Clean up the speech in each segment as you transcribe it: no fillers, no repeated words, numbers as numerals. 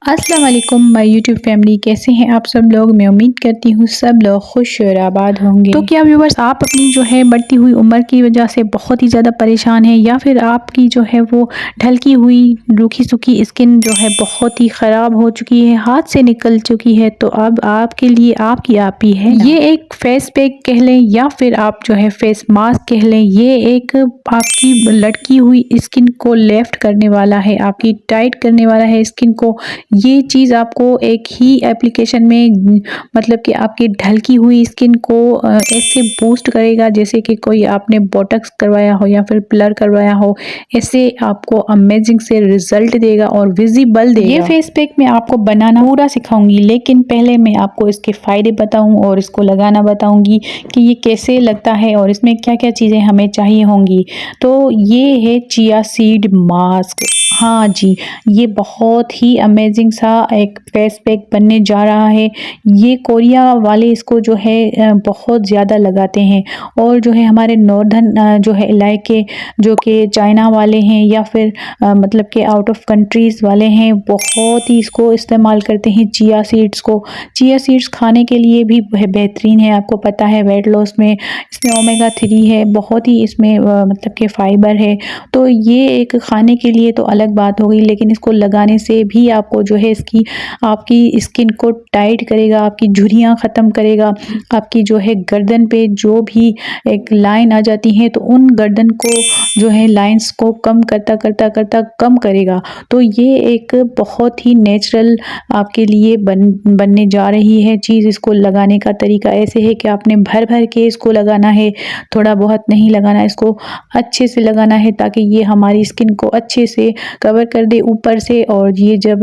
अस्सलाम वालेकुम my YouTube family, कैसे हैं आप सब लोग। मैं उम्मीद करती हूँ सब लोग खुश और आबाद होंगे। तो क्या व्यूवर्स, आप अपनी जो है बढ़ती हुई उम्र की वजह से बहुत ही ज़्यादा परेशान हैं, या फिर आपकी जो है वो ढलकी हुई रूखी सूखी स्किन जो है बहुत ही ख़राब हो चुकी है, हाथ से निकल चुकी है, तो अब आपके लिए आपकी आप ही है। ये एक फेस पैक कह लें या फिर आप जो है फेस मास्क कह लें, ये एक आपकी लटकी हुई स्किन को लेफ्ट करने वाला है, आपकी टाइट करने वाला है स्किन को। ये चीज़ आपको एक ही एप्लीकेशन में मतलब कि आपकी ढलकी हुई स्किन को ऐसे बूस्ट करेगा जैसे कि कोई आपने बोटॉक्स करवाया हो या फिर पिलर करवाया हो। ऐसे आपको अमेजिंग से रिजल्ट देगा और विजिबल देगा। ये फेस पैक मैं आपको बनाना पूरा सिखाऊंगी, लेकिन पहले मैं आपको इसके फ़ायदे बताऊं और इसको लगाना बताऊंगी कि ये कैसे लगता है और इसमें क्या क्या चीज़ें हमें चाहिए होंगी। तो ये है चिया सीड मास्क। हाँ जी, ये बहुत ही अमेजिंग सा एक फेस पैक बनने जा रहा है। ये कोरिया वाले इसको जो है बहुत ज़्यादा लगाते हैं, और जो है हमारे नॉर्दर्न जो है इलाके जो कि चाइना वाले हैं या फिर मतलब कि आउट ऑफ कंट्रीज़ वाले हैं, बहुत ही इसको इस्तेमाल करते हैं चिया सीड्स को। चिया सीड्स खाने के लिए भी बेहतरीन है, आपको पता है वेट लॉस में इसमें ओमेगा 3 है, बहुत ही इसमें मतलब कि फ़ाइबर है। तो ये एक खाने के लिए तो अलग बात हो गई, लेकिन इसको लगाने से भी आपको जो है इसकी आपकी स्किन को टाइट करेगा, आपकी झुर्रियाँ ख़त्म करेगा, आपकी जो है गर्दन पे जो भी एक लाइन आ जाती है तो उन गर्दन को जो है लाइंस को कम करता करता करता कम करेगा। तो ये एक बहुत ही नेचुरल आपके लिए बनने जा रही है चीज़। इसको लगाने का तरीका ऐसे है कि आपने भर भर के इसको लगाना है, थोड़ा बहुत नहीं लगाना, इसको अच्छे से लगाना है ताकि ये हमारी स्किन को अच्छे से कवर कर दे ऊपर से। और ये जब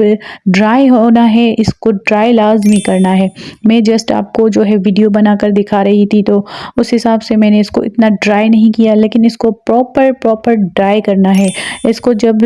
ड्राई होना है, इसको ड्राई लाजमी करना है। मैं जस्ट आपको जो है वीडियो बनाकर दिखा रही थी, तो उस हिसाब से मैंने इसको इतना ड्राई नहीं किया, लेकिन इसको प्रॉपर ड्राई करना है। इसको जब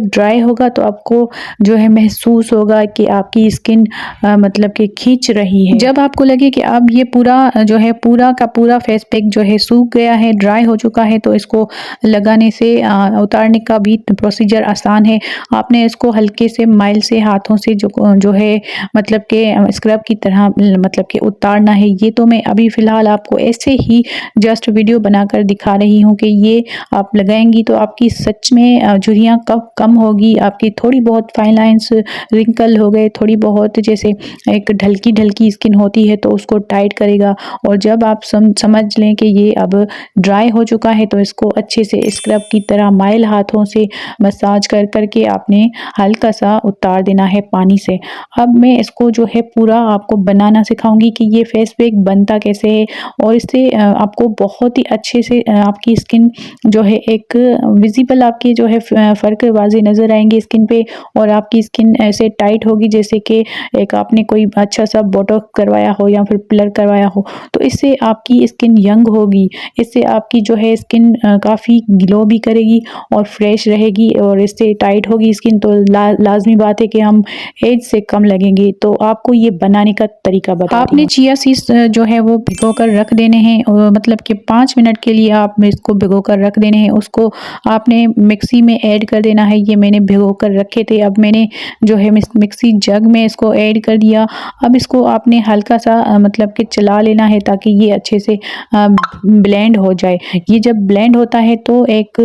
ड्राई होगा तो आपको जो है महसूस होगा कि आपकी स्किन मतलब कि खींच रही है। जब आपको लगे कि अब ये पूरा जो है पूरा का पूरा फेस पैक जो है सूख गया है, ड्राई हो चुका है, तो इसको लगाने से उतारने का भी प्रोसीजर आसान है। आपने इसको हल्के से माइल से हाथों से जो है मतलब के स्क्रब की तरह मतलब के उतारना है। ये तो मैं अभी फ़िलहाल आपको ऐसे ही जस्ट वीडियो बनाकर दिखा रही हूँ कि ये आप लगाएंगी तो आपकी सच में झुर्रियाँ कब कम होगी, आपकी थोड़ी बहुत फाइन लाइन्स रिंकल हो गए, थोड़ी बहुत जैसे एक ढलकी ढलकी स्किन होती है तो उसको टाइट करेगा। और जब आप समझ लें कि ये अब ड्राई हो चुका है, तो इसको अच्छे से स्क्रब की तरह माइल हाथों से मसाज कर करके आपने हल्का सा उतार देना है पानी से। अब मैं इसको जो है पूरा आपको बनाना सिखाऊंगी कि ये फेस पैक बनता कैसे है, और इससे आपको बहुत ही अच्छे से आपकी स्किन जो है एक विजिबल आपकी जो है फ़र्क वाज़े नज़र आएंगे स्किन पे, और आपकी स्किन ऐसे टाइट होगी जैसे कि एक आपने कोई अच्छा सा बोटॉक्स करवाया हो या फिर पिलर करवाया हो। तो इससे आपकी स्किन यंग होगी, इससे आपकी जो है स्किन काफ़ी ग्लो भी करेगी और फ्रेश रहेगी, और इससे टाइट होगी स्किन तो लाजमी बात है कि हम एज से कम लगेंगे। तो आपको ये बनाने का तरीका बता आपने चिया सीड्स जो है वो भिगो कर रख देने हैं, और मतलब कि 5 मिनट के लिए आप इसको भिगो कर रख देने हैं। उसको आपने मिक्सी में ऐड कर देना है। ये मैंने भिगो कर रखे थे, अब मैंने जो है मिक्सी जग में इसको ऐड कर दिया। अब इसको आपने हल्का सा मतलब कि चला लेना है ताकि ये अच्छे से ब्लेंड हो जाए। ये जब ब्लेंड होता है तो एक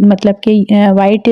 मतलब कि वाइट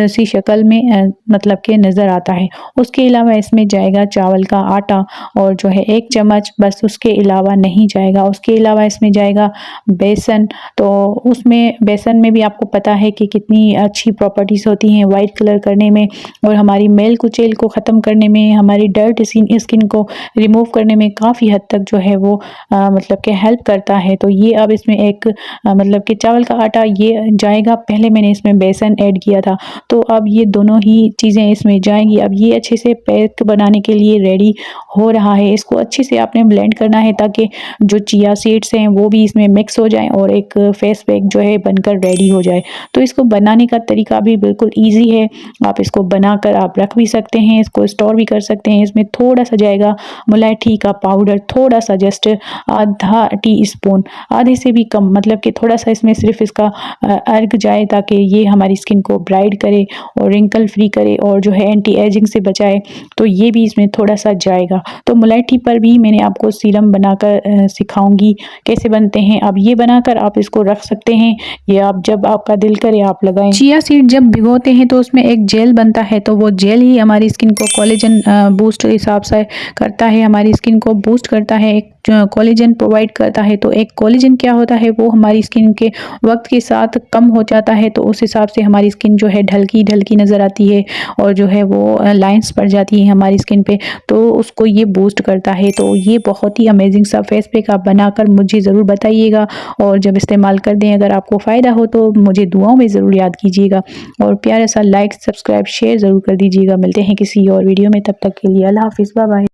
सी शक्ल में मतलब के नज़र आता है। उसके अलावा इसमें जाएगा चावल का आटा, और जो है 1 चम्मच, बस उसके अलावा नहीं जाएगा। उसके अलावा इसमें जाएगा बेसन। तो उसमें बेसन में भी आपको पता है कि कितनी अच्छी प्रॉपर्टीज़ होती हैं वाइट कलर करने में, और हमारी मेल कुचेल को ख़त्म करने में, हमारी डर्ट स्किन को रिमूव करने में काफ़ी हद तक जो है वो मतलब कि हेल्प करता है। तो ये अब इसमें एक मतलब कि चावल का आटा ये जाएगा, पहले मैंने इसमें बेसन ऐड किया था, तो अब ये दोनों ही चीज़ें इसमें जाएंगी। अब ये अच्छे से पैक बनाने के लिए रेडी हो रहा है। इसको अच्छे से आपने ब्लेंड करना है ताकि जो चिया सीड्स हैं वो भी इसमें मिक्स हो जाएं और एक फेस पैक जो है बनकर रेडी हो जाए। तो इसको बनाने का तरीका भी बिल्कुल ईजी है, आप इसको बनाकर आप रख भी सकते हैं, इसको स्टोर भी कर सकते हैं। इसमें थोड़ा सा जाएगा मुलैठी का पाउडर, थोड़ा सा जस्ट आधा टीस्पून, आधे से भी कम, मतलब कि थोड़ा सा इसमें सिर्फ इसका अर्क जाए ताकि ये हमारी स्किन को ब्राइट करे करे और रिंकल फ्री करे और जो है एंटी एजिंग से बचाए, तो ये भी इसमें थोड़ा सा जाएगा। तो मुलेठी पर भी मैंने आपको सीरम बनाकर सिखाऊंगी कैसे बनते हैं। अब ये बनाकर आप इसको रख सकते हैं, ये आप जब आपका दिल करे आप लगाएं। चिया सीड जब भिगोते हैं तो उसमें एक जेल बनता है, तो वो जेल ही हमारी स्किन को कोलेजन बूस्ट हिसाब से करता है, हमारी स्किन को बूस्ट करता है, एक कोलेजन प्रोवाइड करता है। तो एक कोलेजन क्या होता है, वो हमारी स्किन के वक्त के साथ कम हो जाता है, तो उस हिसाब से हमारी स्किन जो है ढलकी ढलकी नज़र आती है और जो है वो लाइंस पड़ जाती है हमारी स्किन पे, तो उसको ये बूस्ट करता है। तो ये बहुत ही अमेजिंग सा फेस पैक आप बनाकर मुझे ज़रूर बताइएगा और जब इस्तेमाल कर दें अगर आपको फ़ायदा हो तो मुझे दुआओं में ज़रूर याद कीजिएगा और प्यारा सा लाइक सब्सक्राइब शेयर ज़रूर कर दीजिएगा। मिलते हैं किसी और वीडियो में, तब तक के लिए अल्लाह हाफिज़, बाय बाय।